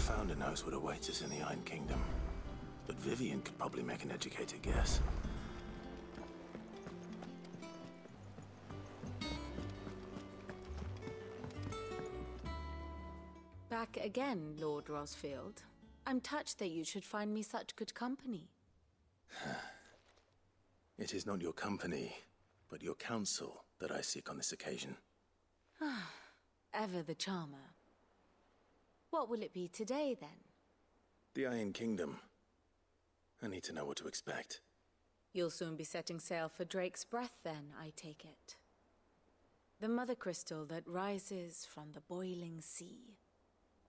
Founder knows what awaits us in the Iron Kingdom, but Vivian could probably make an educated guess. Back again, Lord Rosfield. I'm touched that you should find me such good company. It is not your company, but your counsel that I seek on this occasion. Ever the charmer. What will it be today, then? The Iron Kingdom. I need to know what to expect. You'll soon be setting sail for Drake's Breath, then, I take it. The mother crystal that rises from the boiling sea.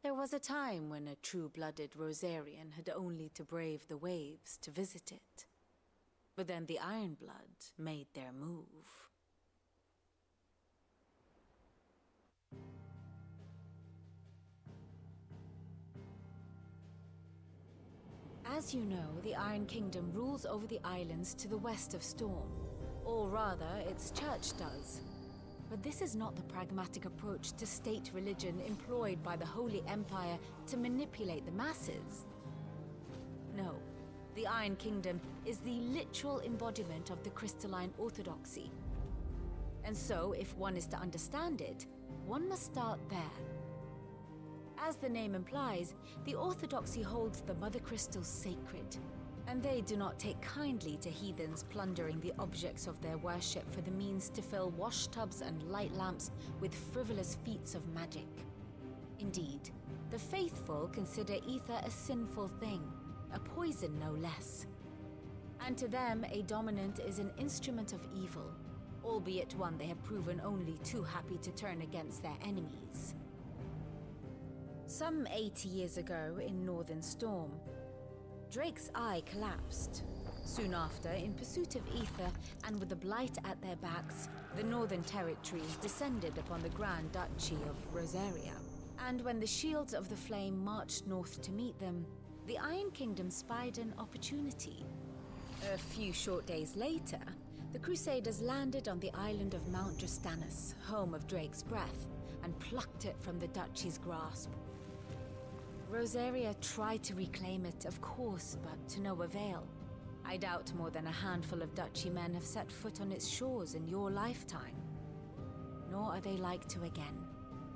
There was a time when a true-blooded Rosarian had only to brave the waves to visit it. But then the Ironblood made their move. As you know, the Iron Kingdom rules over the islands to the west of Storm. Or rather, its church does. But this is not the pragmatic approach to state religion employed by the Holy Empire to manipulate the masses. No, the Iron Kingdom is the literal embodiment of the crystalline orthodoxy. And so, if one is to understand it, one must start there. As the name implies, the orthodoxy holds the Mother Crystals sacred, and they do not take kindly to heathens plundering the objects of their worship for the means to fill washtubs and light lamps with frivolous feats of magic. Indeed, the faithful consider ether a sinful thing, a poison no less. And to them, a dominant is an instrument of evil, albeit one they have proven only too happy to turn against their enemies. Some 80 years ago in Northern Storm, Drake's Eye collapsed. Soon after, in pursuit of ether and with the Blight at their backs, the Northern Territories descended upon the Grand Duchy of Rosaria. And when the Shields of the Flame marched north to meet them, the Iron Kingdom spied an opportunity. A few short days later, the Crusaders landed on the island of Mount Drastanus, home of Drake's Breath, and plucked it from the Duchy's grasp. Rosaria tried to reclaim it, of course, but to no avail. I doubt more than a handful of Duchy men have set foot on its shores in your lifetime. Nor are they like to again,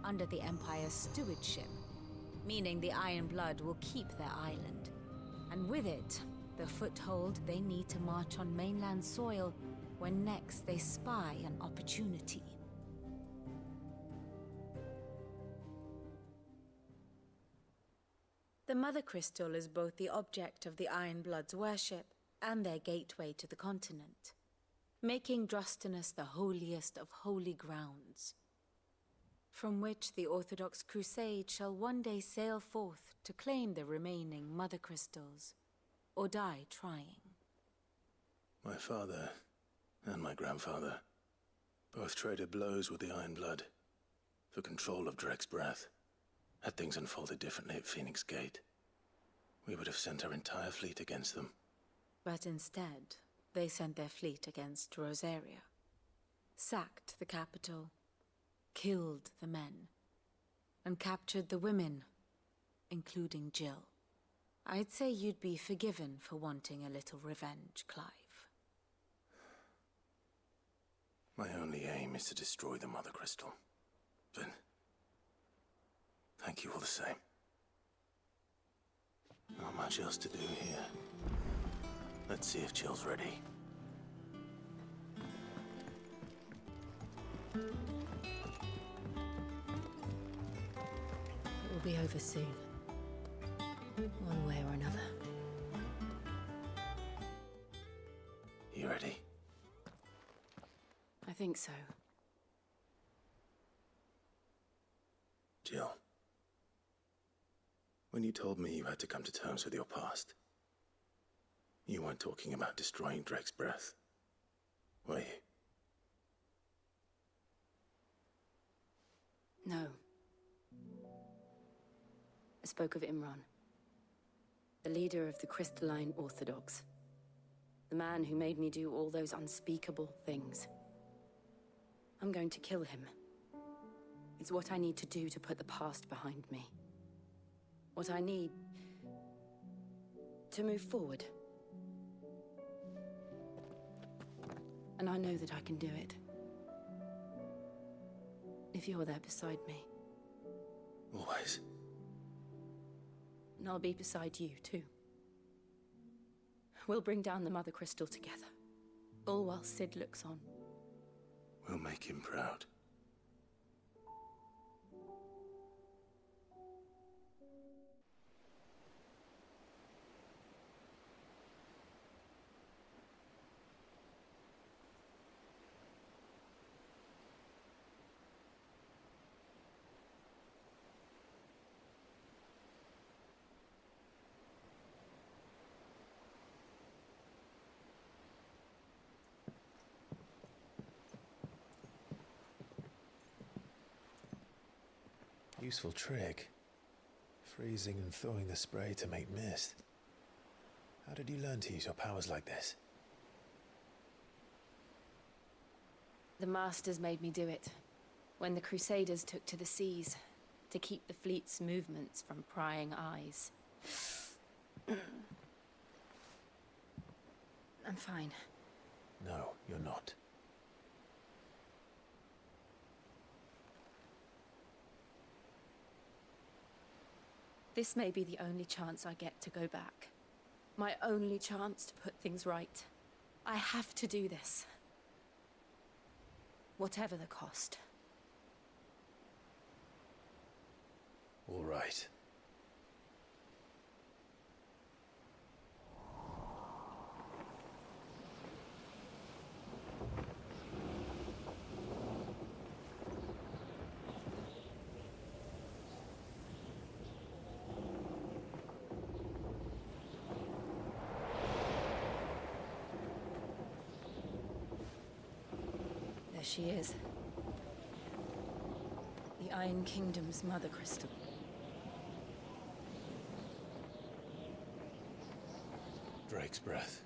under the Empire's stewardship, meaning the Iron Blood will keep their island, and with it, the foothold they need to march on mainland soil when next they spy an opportunity. The Mother Crystal is both the object of the Iron Blood's worship and their gateway to the continent, making Drastanus the holiest of holy grounds, from which the Orthodox Crusade shall one day sail forth to claim the remaining Mother Crystals, or die trying. My father and my grandfather both traded blows with the Iron Blood for control of Drake's Breath. Had things unfolded differently at Phoenix Gate, we would have sent our entire fleet against them. But instead, they sent their fleet against Rosaria, sacked the capital, killed the men, and captured the women, including Jill. I'd say you'd be forgiven for wanting a little revenge, Clive. My only aim is to destroy the Mother Crystal. But thank you all the same. Not much else to do here. Let's see if Jill's ready. It will be over soon. One way or another. You ready? I think so. Jill, when you told me you had to come to terms with your past, you weren't talking about destroying Drake's Breath, were you? No. I spoke of Imran, the leader of the Crystalline Orthodox. The man who made me do all those unspeakable things. I'm going to kill him. It's what I need to do to put the past behind me. What I need to move forward. And I know that I can do it. If you're there beside me. Always. And I'll be beside you, too. We'll bring down the Mother Crystal together. All while Cid looks on. We'll make him proud. Useful trick. Freezing and thawing the spray to make mist. How did you learn to use your powers like this? The Masters made me do it. When the Crusaders took to the seas, to keep the fleet's movements from prying eyes. I'm fine. No, you're not. This may be the only chance I get to go back. My only chance to put things right. I have to do this. Whatever the cost. All right. There she is. The Iron Kingdom's Mother Crystal. Drake's breath.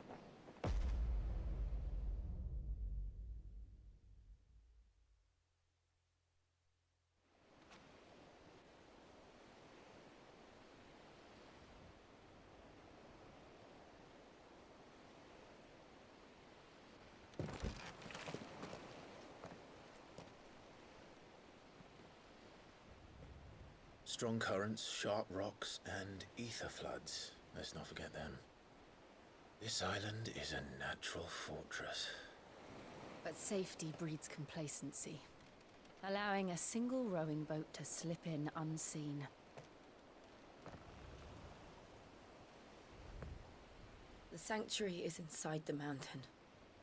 Strong currents, sharp rocks, and ether floods. Let's not forget them. This island is a natural fortress. But safety breeds complacency. Allowing a single rowing boat to slip in unseen. The sanctuary is inside the mountain.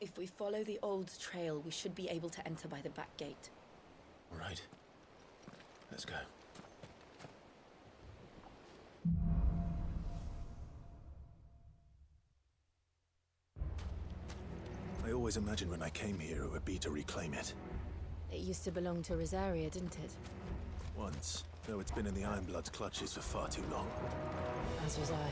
If we follow the old trail, we should be able to enter by the back gate. All right. Let's go. I always imagined when I came here it would be to reclaim it. It used to belong to Rosaria, didn't it? Once, though it's been in the Ironblood's clutches for far too long. As was I.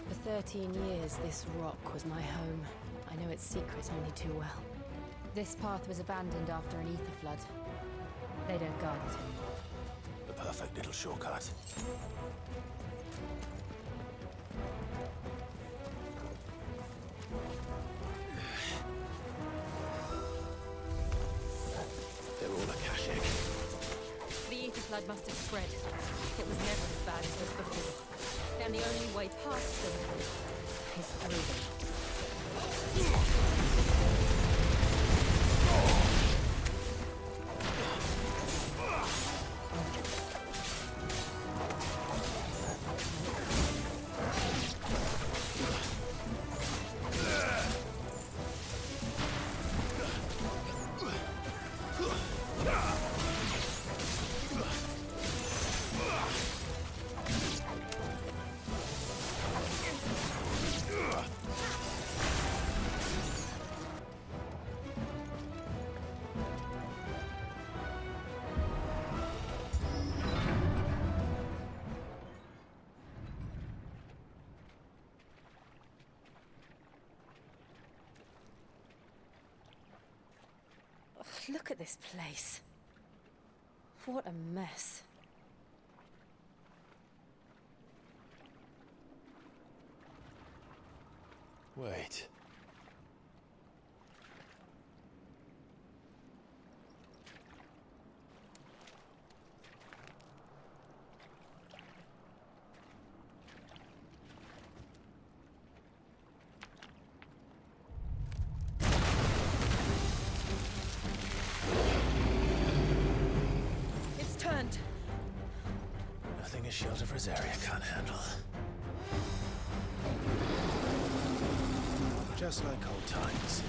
For 13 years, this rock was my home. I know its secret only too well. This path was abandoned after an ether flood. They don't guard it anymore. The perfect little shortcut. They're all Akashic. The ether flood must have spread. It was never as bad as this before. And the only way past them is through them. Look at this place. What a mess. Wait. It's turned. Nothing a shield of Rosaria can't handle. Just like old times.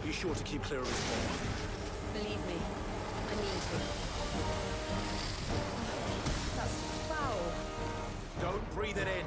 Be sure to keep clear of his wall. Believe me, I need to. That's foul. Don't breathe it in.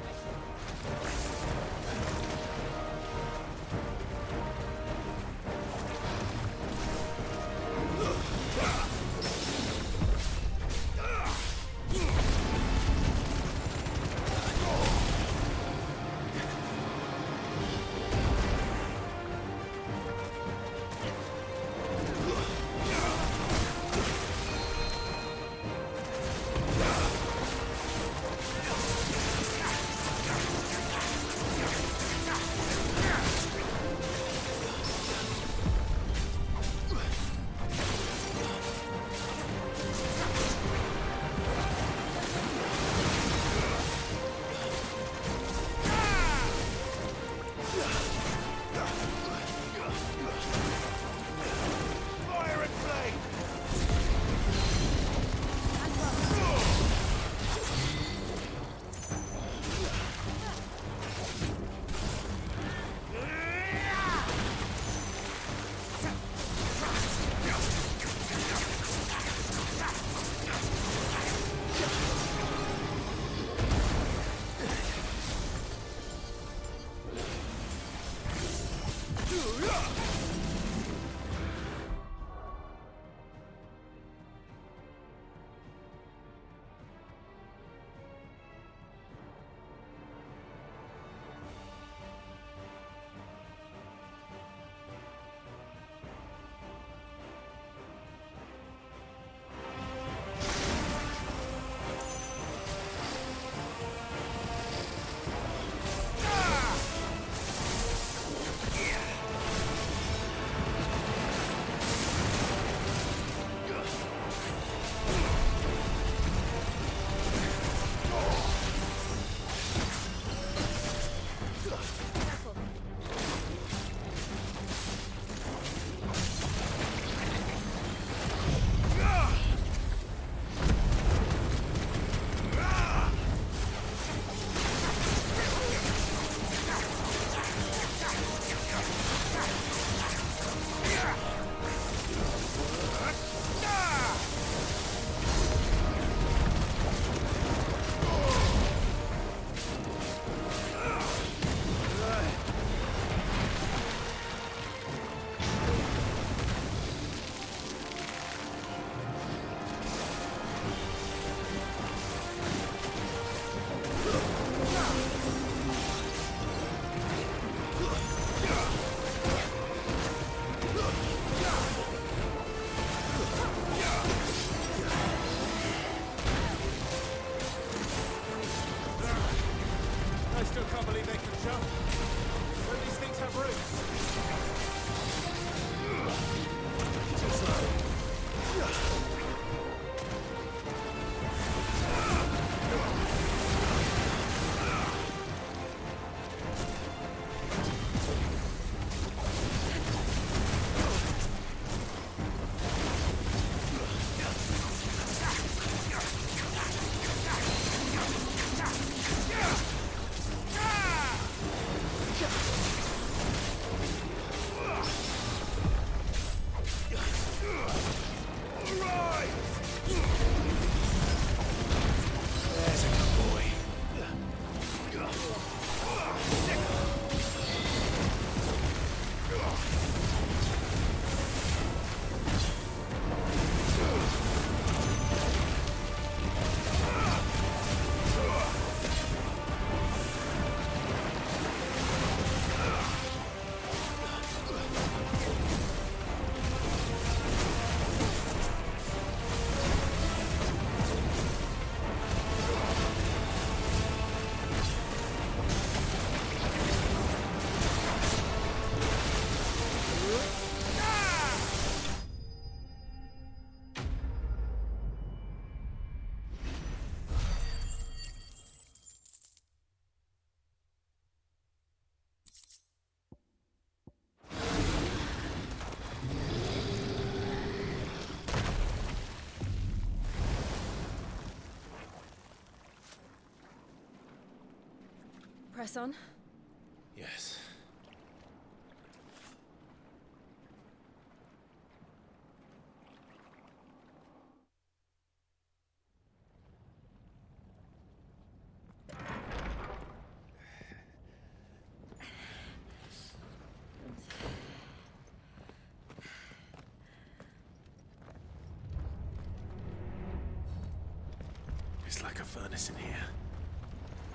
Press on. Yes. It's like a furnace in here.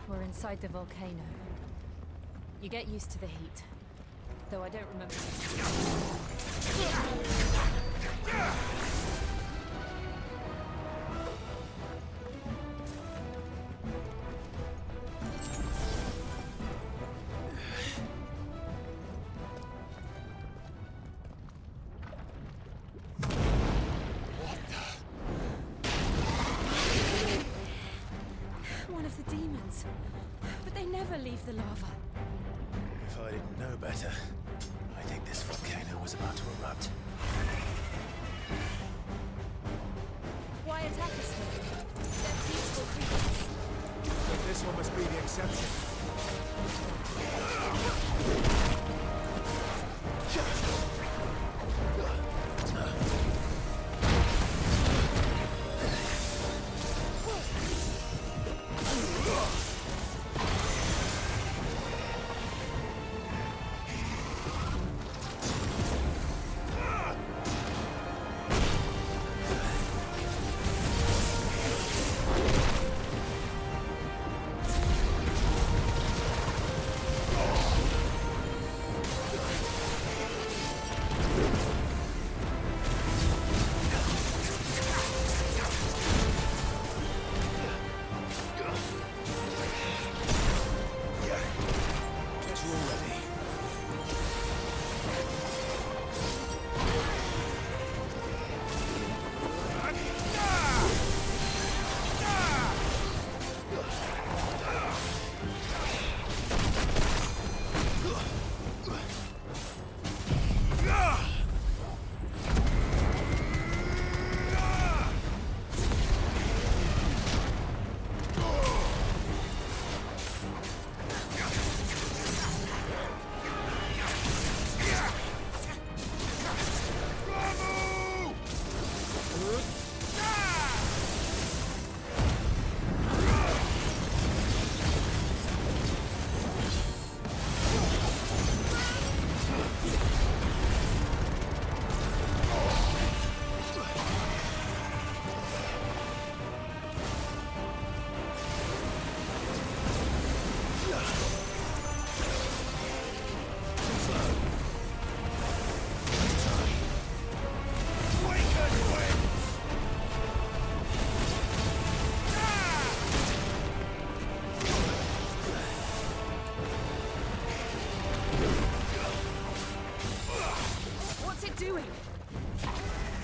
We're inside the volcano. You get used to the heat. Though I don't remember. One of the demons. But they never leave the lava. If I didn't know better, I think this volcano was about to erupt. Why attack us then? They're peaceful creatures. But this one must be the exception.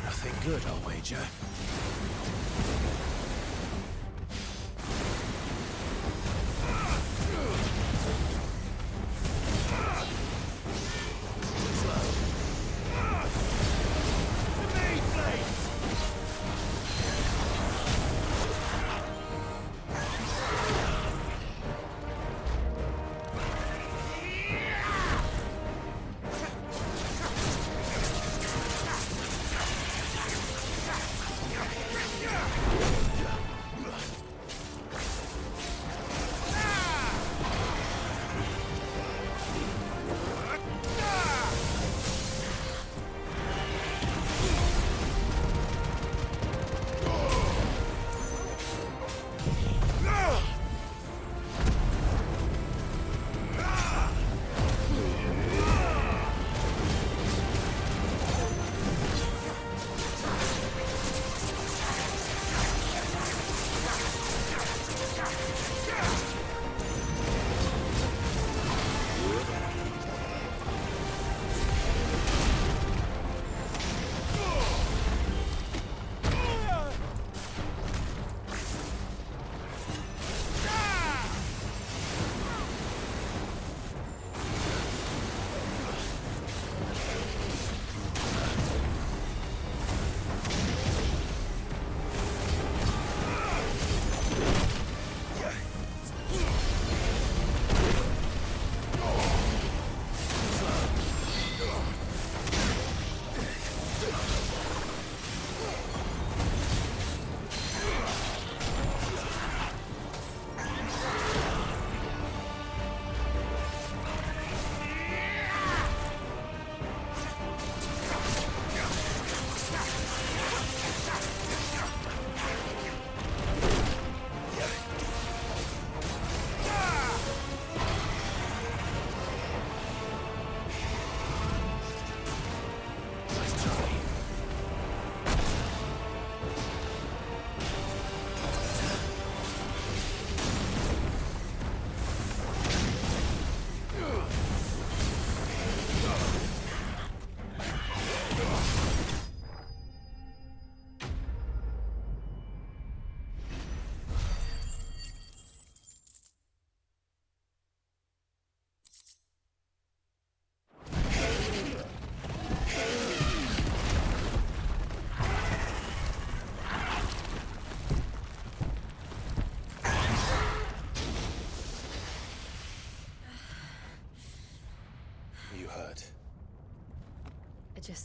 Nothing good, I'll wager.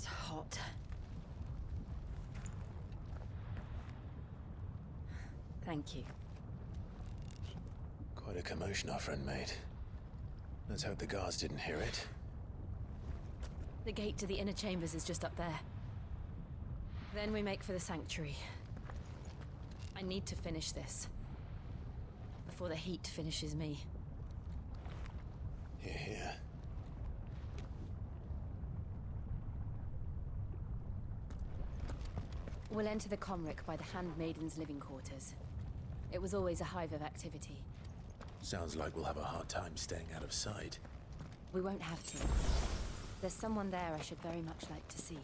It's hot. Thank you. Quite a commotion our friend made. Let's hope the guards didn't hear it. The gate to the inner chambers is just up there. Then we make for the sanctuary. I need to finish this. Before the heat finishes me. Hear, hear. We'll enter the Comric by the Handmaiden's living quarters. It was always a hive of activity. Sounds like we'll have a hard time staying out of sight. We won't have to. There's someone there I should very much like to see.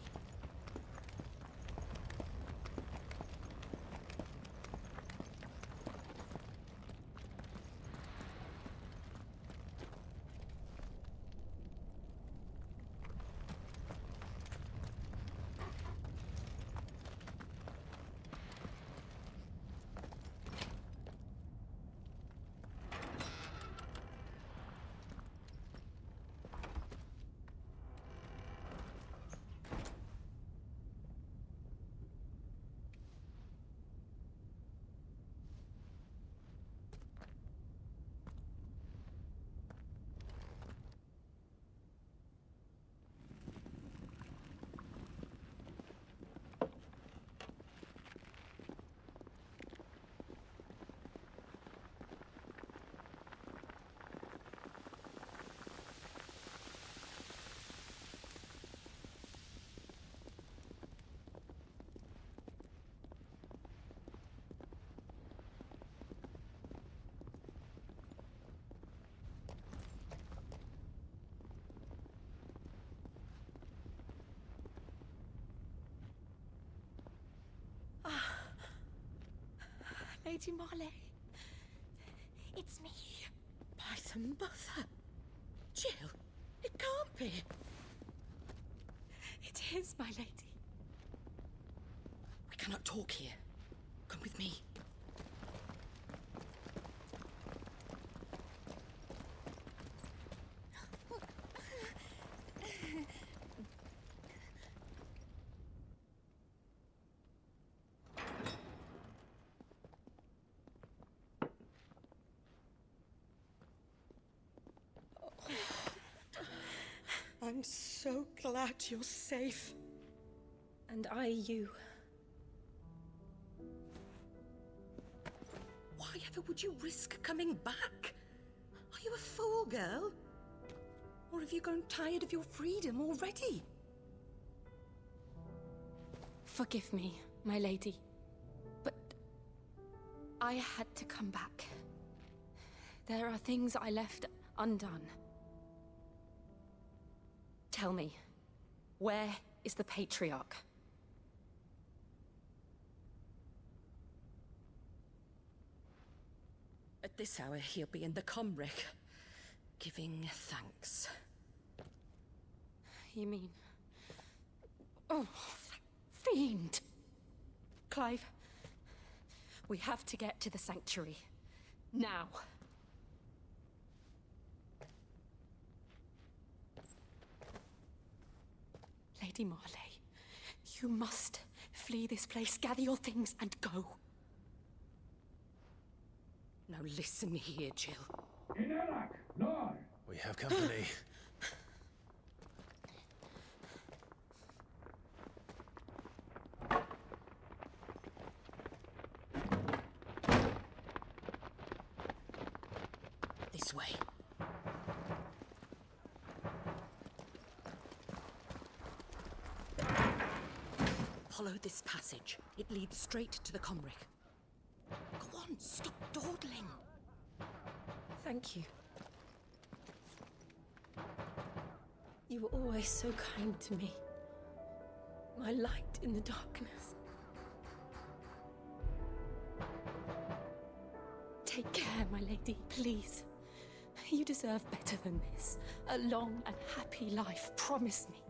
Lady Marley, it's me. By the mother. Jill, it can't be. It is, my lady. We cannot talk here. Come with me. I'm so glad you're safe. And I you. Why ever would you risk coming back? Are you a fool, girl? Or have you grown tired of your freedom already? Forgive me, my lady. But I had to come back. There are things I left undone. Tell me, where is the Patriarch? At this hour, he'll be in the Comric, giving thanks. You mean... Oh, that fiend! Clive, we have to get to the sanctuary. Now. Lady Marley, you must flee this place, gather your things, and go. Now listen here, Jill. We have company. This way. Follow this passage. It leads straight to the Comric. Go on, stop dawdling. Thank you. You were always so kind to me. My light in the darkness. Take care, my lady, please. You deserve better than this. A long and happy life, promise me.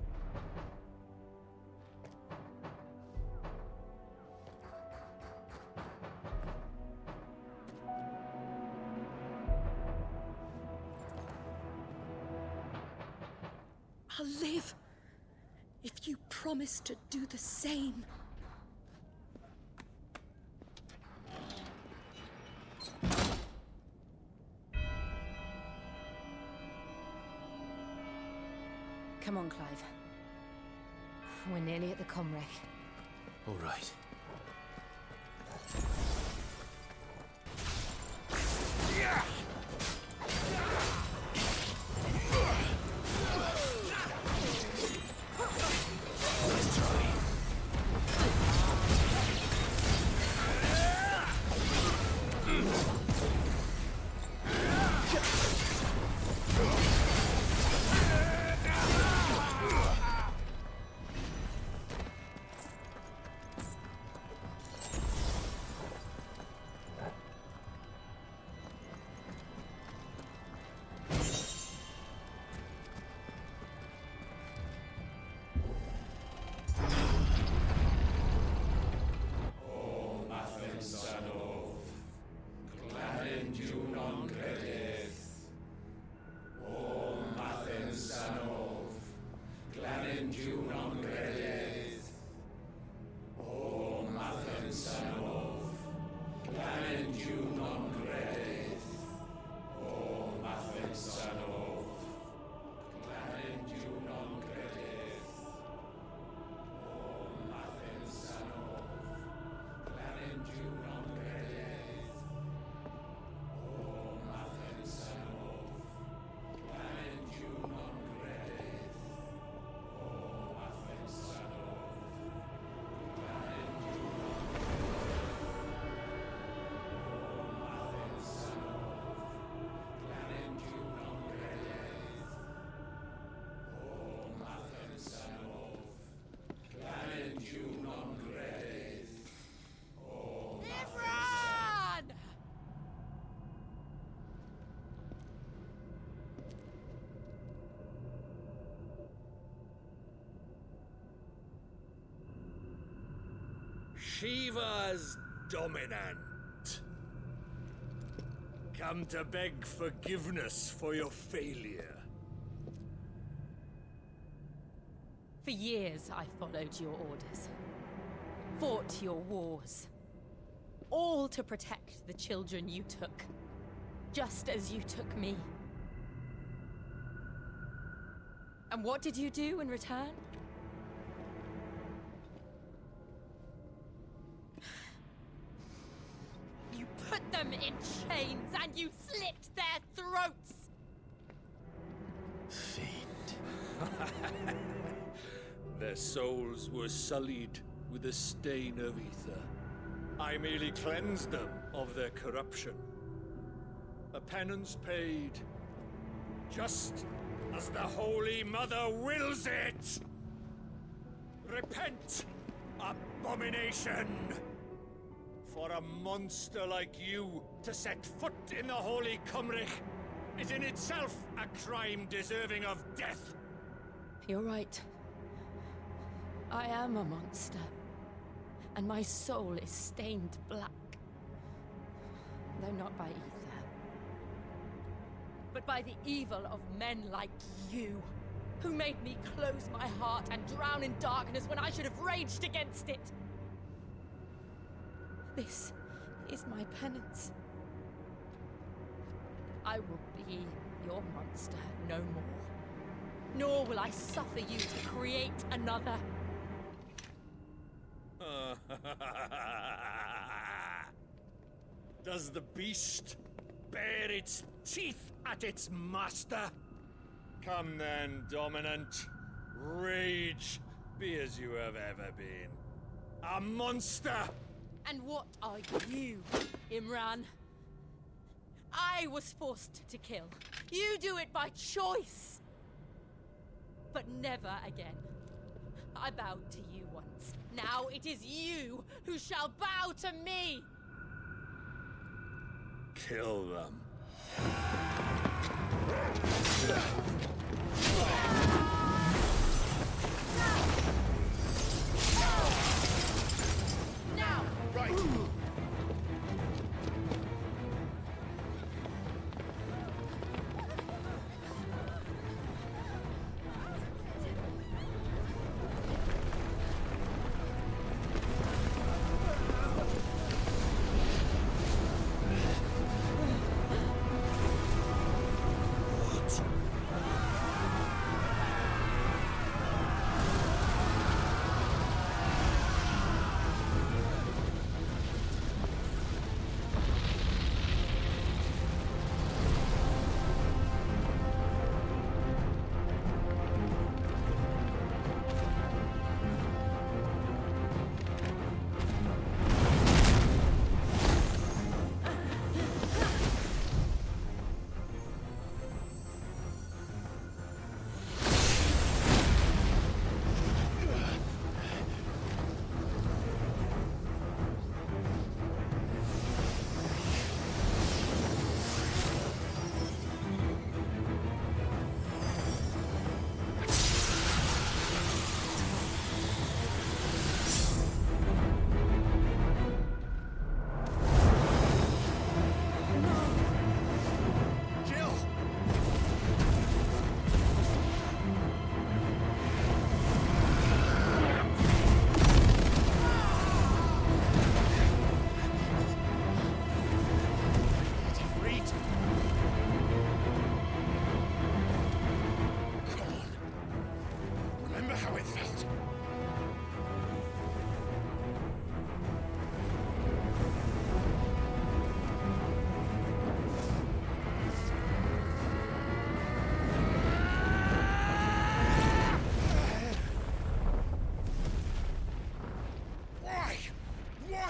I'll live if you promise to do the same. Come on, Clive. We're nearly at the Comrec. All right. Shiva's dominant. Come to beg forgiveness for your failure. For years, I followed your orders. Fought your wars. All to protect the children you took. Just as you took me. And what did you do in return? You put them in chains and you slit their throats! Fiend. Their souls were sullied with a stain of ether. I merely cleansed them of their corruption. A penance paid, just as the Holy Mother wills it! Repent, abomination! For a monster like you to set foot in the Holy Cymric is in itself a crime deserving of death. You're right. I am a monster. And my soul is stained black. Though not by ether. But by the evil of men like you, who made me close my heart and drown in darkness when I should have raged against it. This is my penance. I will be your monster no more. Nor will I suffer you to create another. Does the beast bare its teeth at its master? Come then, dominant. Rage, be as you have ever been. A monster! And what are you, Imran? I was forced to kill. You do it by choice. But never again. I bowed to you once. Now it is you who shall bow to me! Kill them. Now! Right.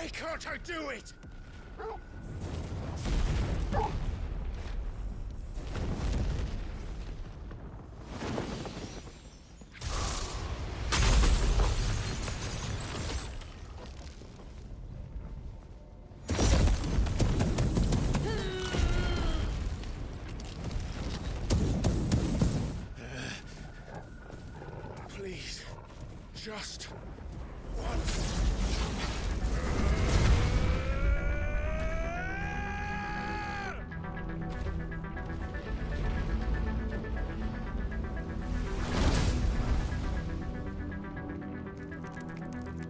Why can't I do it? Please, just once.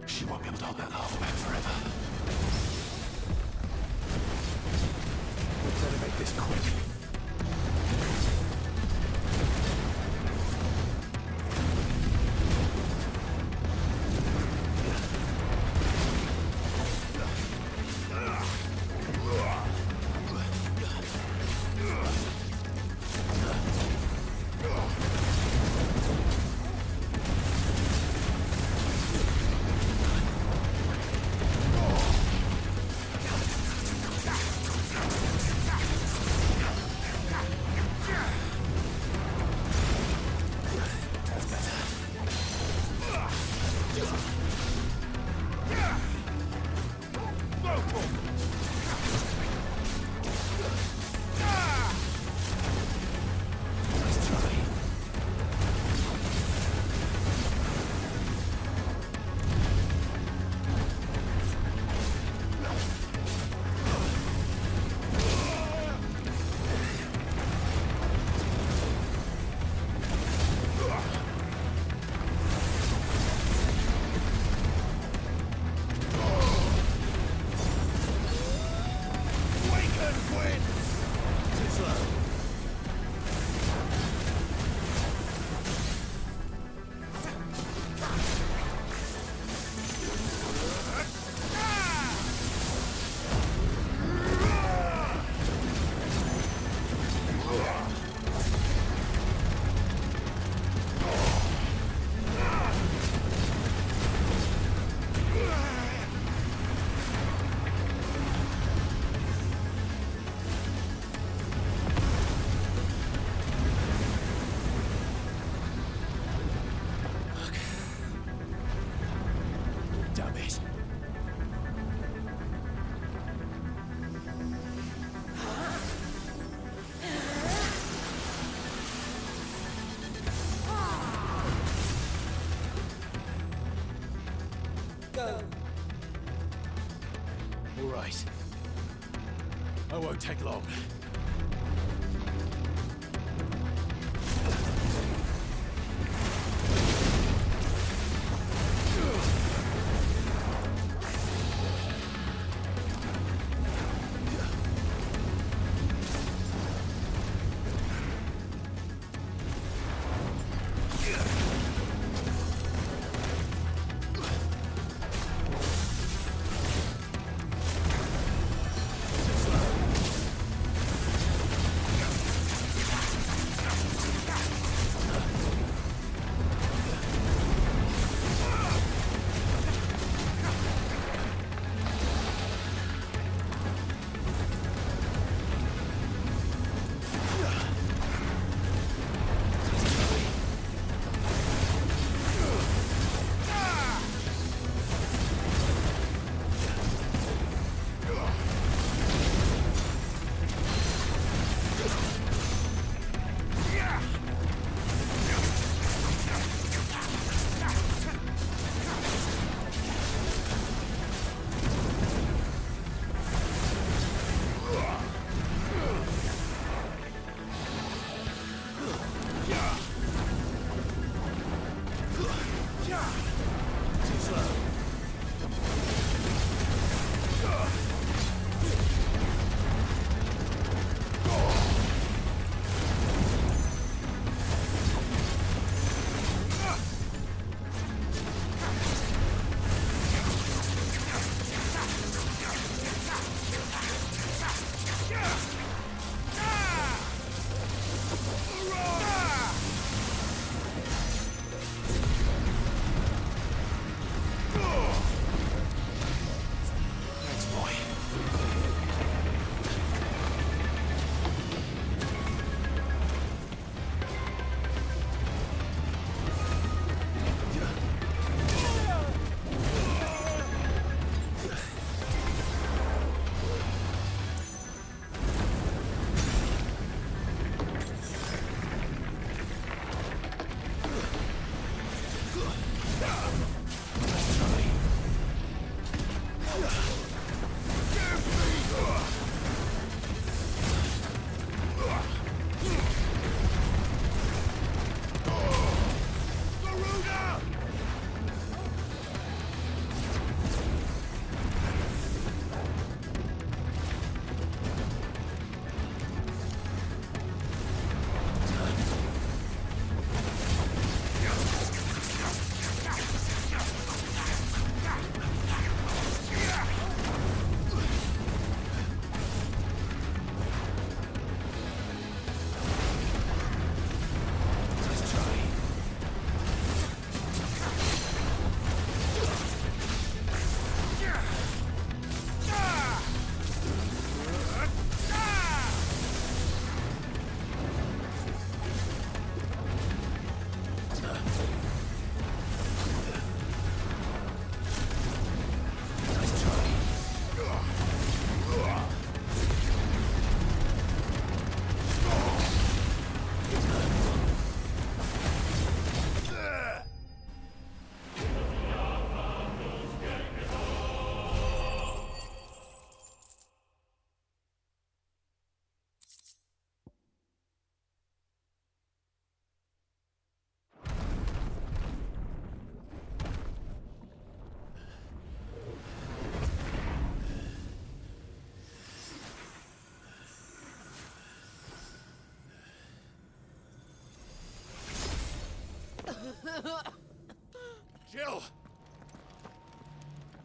She won't be able to hold that laugh back forever. We'd better make this quick. Damn it. Go. All right. I won't take long.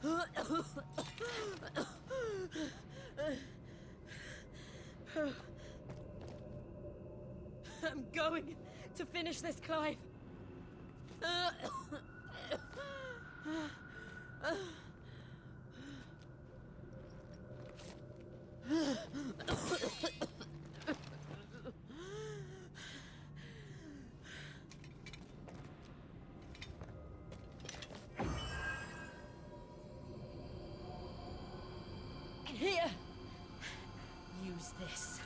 I'm going to finish this, Clive. Here! Use this.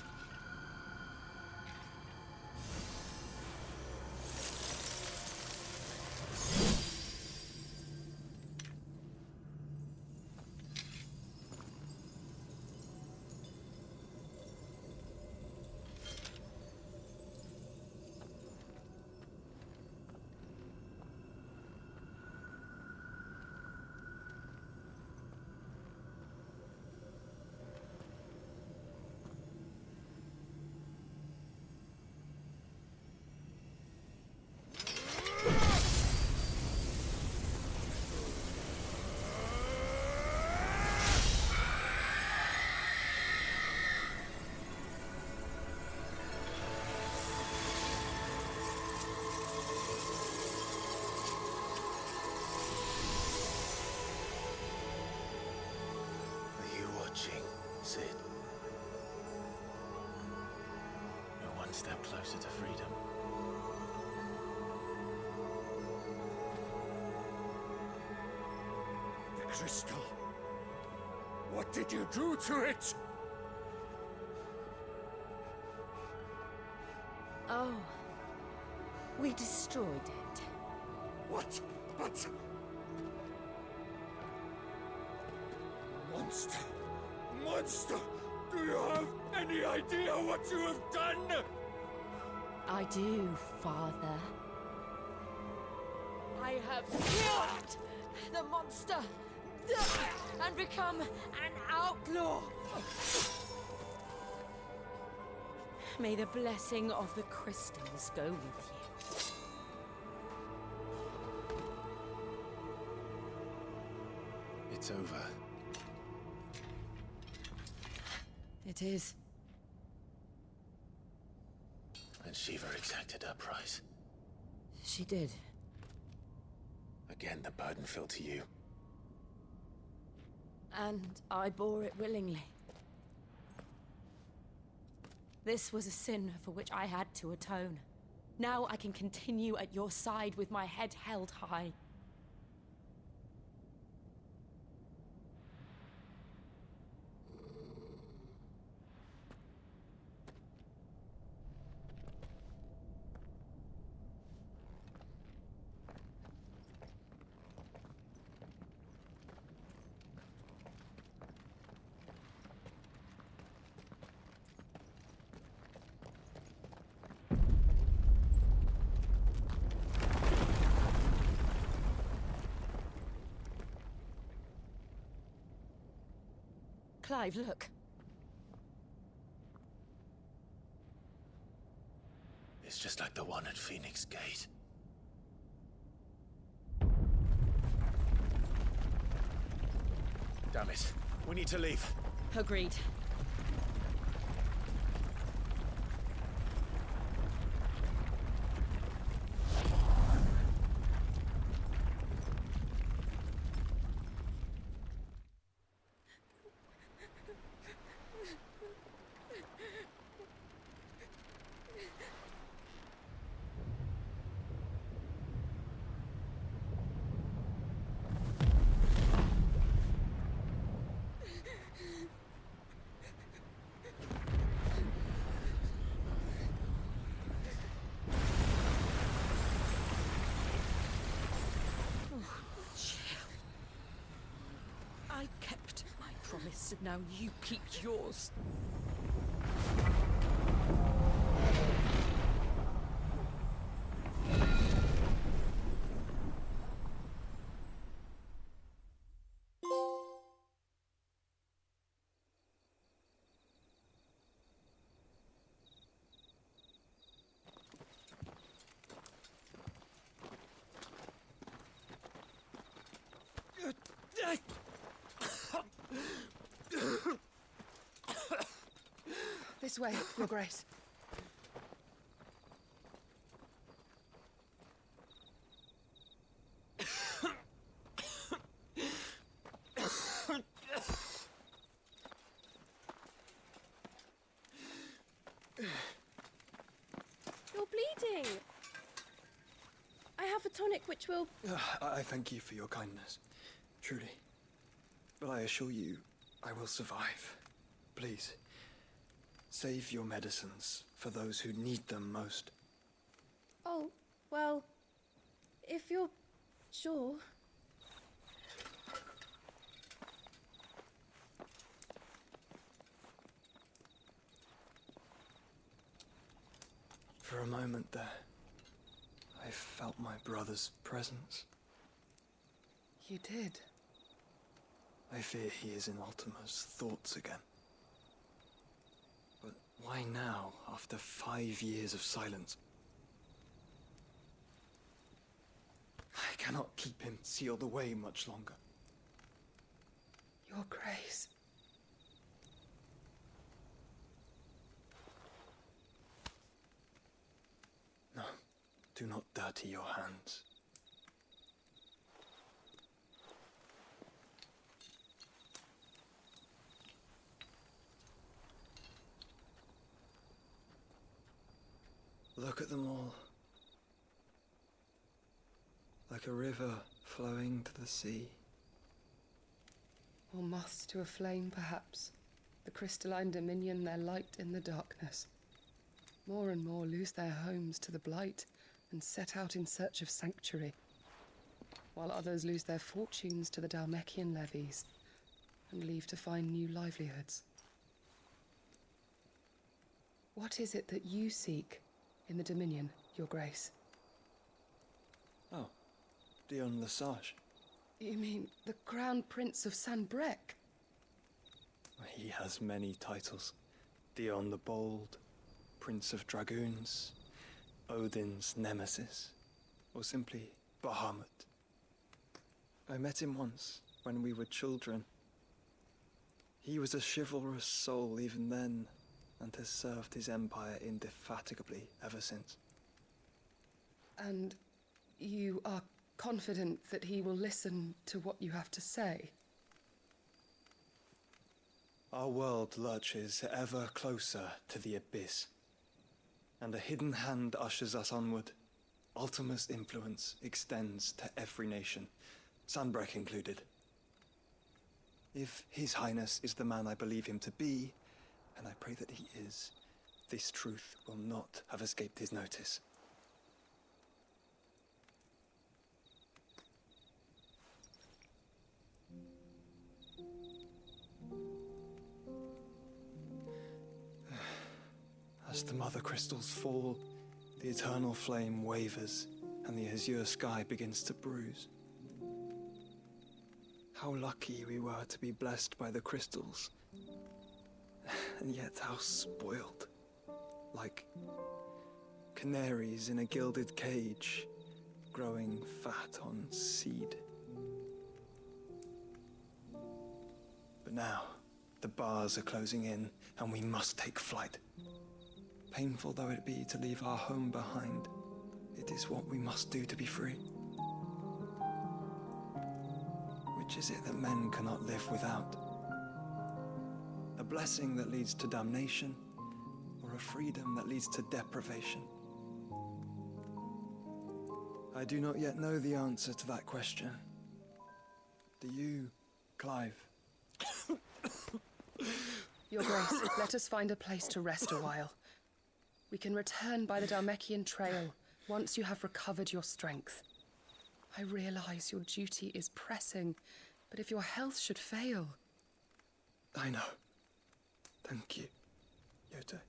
Are you watching, Sid? You're one step closer to freedom. The crystal. What did you do to it? Oh. We destroyed it. What? But... Monster! Monster! Do you have any idea what you have done? I do, Father. I have killed the monster and become an outlaw. May the blessing of the crystals go with you. It's over. It is. And Shiva exacted her price. She did. Again, the burden fell to you. And I bore it willingly. This was a sin for which I had to atone. Now I can continue at your side with my head held high. Clive, look. It's just like the one at Phoenix Gate. Damn it. We need to leave. Agreed. I kept my promise, and now you keep yours. This way, Your Grace. You're bleeding. I have a tonic which will... I thank you for your kindness, truly. But I assure you, I will survive. Please, save your medicines for those who need them most. Oh, well, if you're sure. For a moment there, I felt my brother's presence. You did? I fear he is in Ultima's thoughts again. But why now, after 5 years of silence? I cannot keep him sealed away much longer. Your Grace. No, do not dirty your hands. Look at them all. Like a river flowing to the sea. Or moths to a flame, perhaps. The crystalline dominion their light in the darkness. More and more lose their homes to the blight and set out in search of sanctuary, while others lose their fortunes to the Dhalmekian levies and leave to find new livelihoods. What is it that you seek in the Dominion, Your Grace? Oh, Dion Lesage. You mean the Crown Prince of Sanbreque? He has many titles. Dion the Bold, Prince of Dragoons, Odin's Nemesis, or simply Bahamut. I met him once, when we were children. He was a chivalrous soul even then, and has served his empire indefatigably ever since. And you are confident that he will listen to what you have to say? Our world lurches ever closer to the abyss, and a hidden hand ushers us onward. Ultima's influence extends to every nation, Sanbreque included. If His Highness is the man I believe him to be, and I pray that he is, this truth will not have escaped his notice. As the mother crystals fall, the eternal flame wavers, and the azure sky begins to bruise. How lucky we were to be blessed by the crystals, and yet how spoiled. Like canaries in a gilded cage, growing fat on seed. But now, the bars are closing in, and we must take flight. Painful though it be to leave our home behind, it is what we must do to be free. Which is it that men cannot live without? A blessing that leads to damnation, or a freedom that leads to deprivation? I do not yet know the answer to that question. Do you, Clive? Your Grace, let us find a place to rest a while. We can return by the Dhalmekian trail once you have recovered your strength. I realize your duty is pressing, but if your health should fail... I know. Thank you, Yote.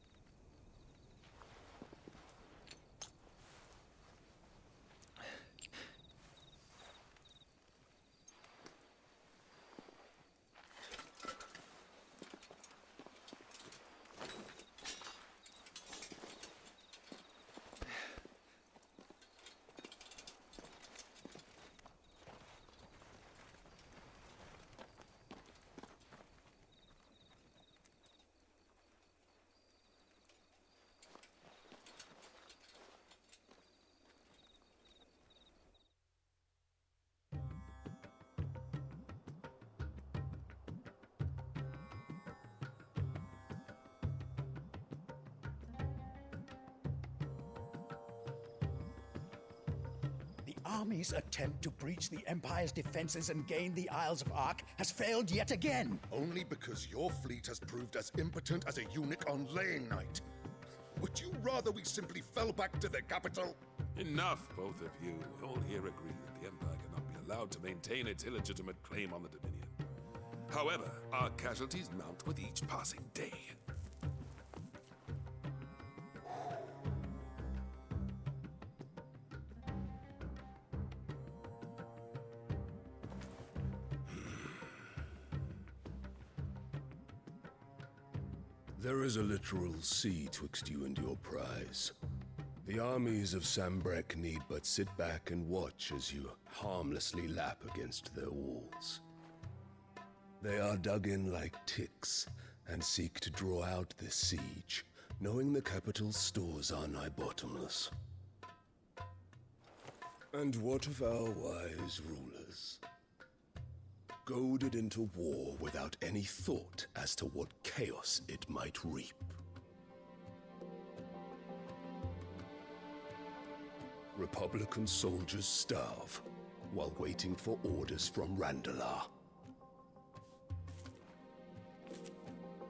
army's attempt to breach the Empire's defenses and gain the Isles of Ark has failed yet again. Only because your fleet has proved as impotent as a eunuch on laying night. Would you rather we simply fell back to the capital? Enough, both of you. All here agree that the Empire cannot be allowed to maintain its illegitimate claim on the Dominion. However, our casualties mount with each passing day. There is a literal sea twixt you and your prize. The armies of Sanbreque need but sit back and watch as you harmlessly lap against their walls. They are dug in like ticks and seek to draw out this siege, knowing the capital's stores are nigh bottomless. And what of our wise rulers? Goaded into war without any thought as to what chaos it might reap. Republican soldiers starve while waiting for orders from Randalar.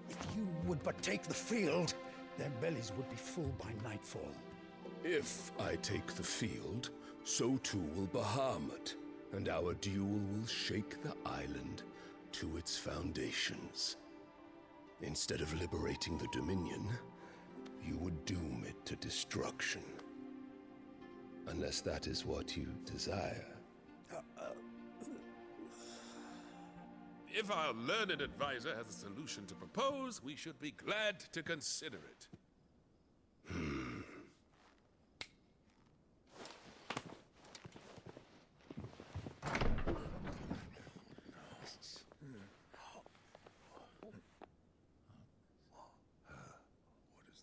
If you would but take the field, their bellies would be full by nightfall. If I take the field, so too will Bahamut, and our duel will shake the island to its foundations. Instead of liberating the Dominion, you would doom it to destruction. Unless that is what you desire. If our learned advisor has a solution to propose, we should be glad to consider it.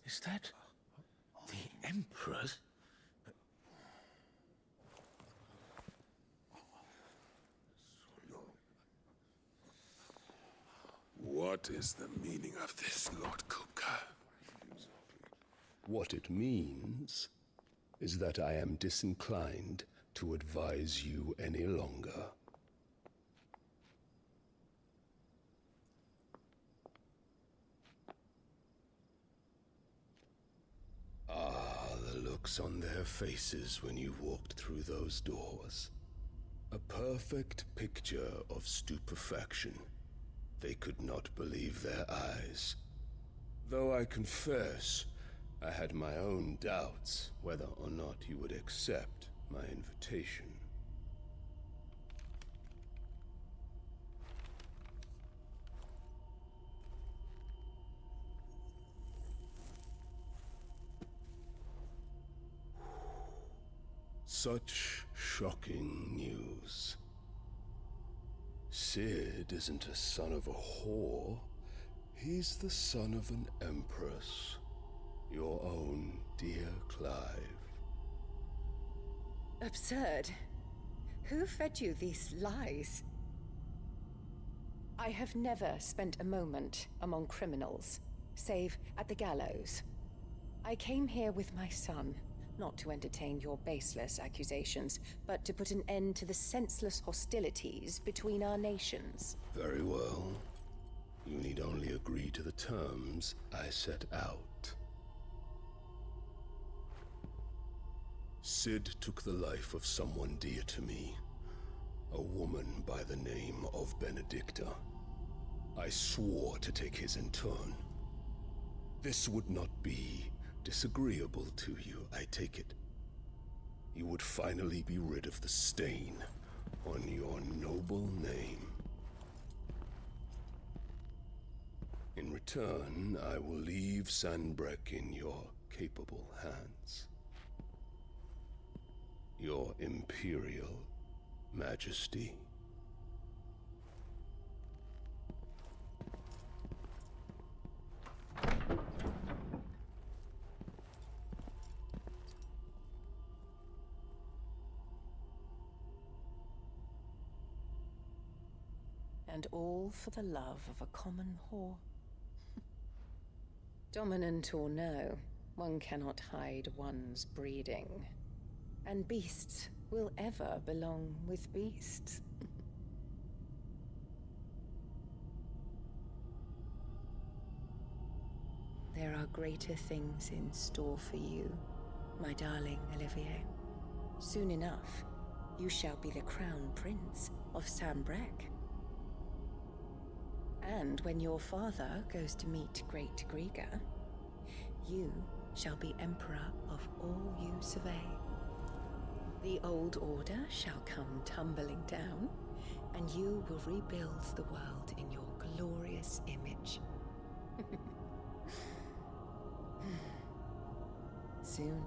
Is that the Emperor's? What is the meaning of this, Lord Kupka? What it means is that I am disinclined to advise you any longer. The looks on their faces when you walked through those doors. A perfect picture of stupefaction. They could not believe their eyes. Though I confess, I had my own doubts whether or not you would accept my invitation. Such shocking news. Cid isn't a son of a whore. He's the son of an empress. Your own dear Clive. Absurd. Who fed you these lies? I have never spent a moment among criminals, save at the gallows. I came here with my son, not to entertain your baseless accusations, but to put an end to the senseless hostilities between our nations. Very well. You need only agree to the terms I set out. Cid took the life of someone dear to me, a woman by the name of Benedicta. I swore to take his in turn. This would not be disagreeable to you, I take it. You would finally be rid of the stain on your noble name. In return, I will leave Sanbreque in your capable hands. Your Imperial Majesty. And all for the love of a common whore. Dominant or no, one cannot hide one's breeding. And beasts will ever belong with beasts. There are greater things in store for you, my darling Olivier. Soon enough, you shall be the crown prince of Sanbreque. And when your father goes to meet Great Griga, you shall be emperor of all you survey. The old order shall come tumbling down, and you will rebuild the world in your glorious image. Soon,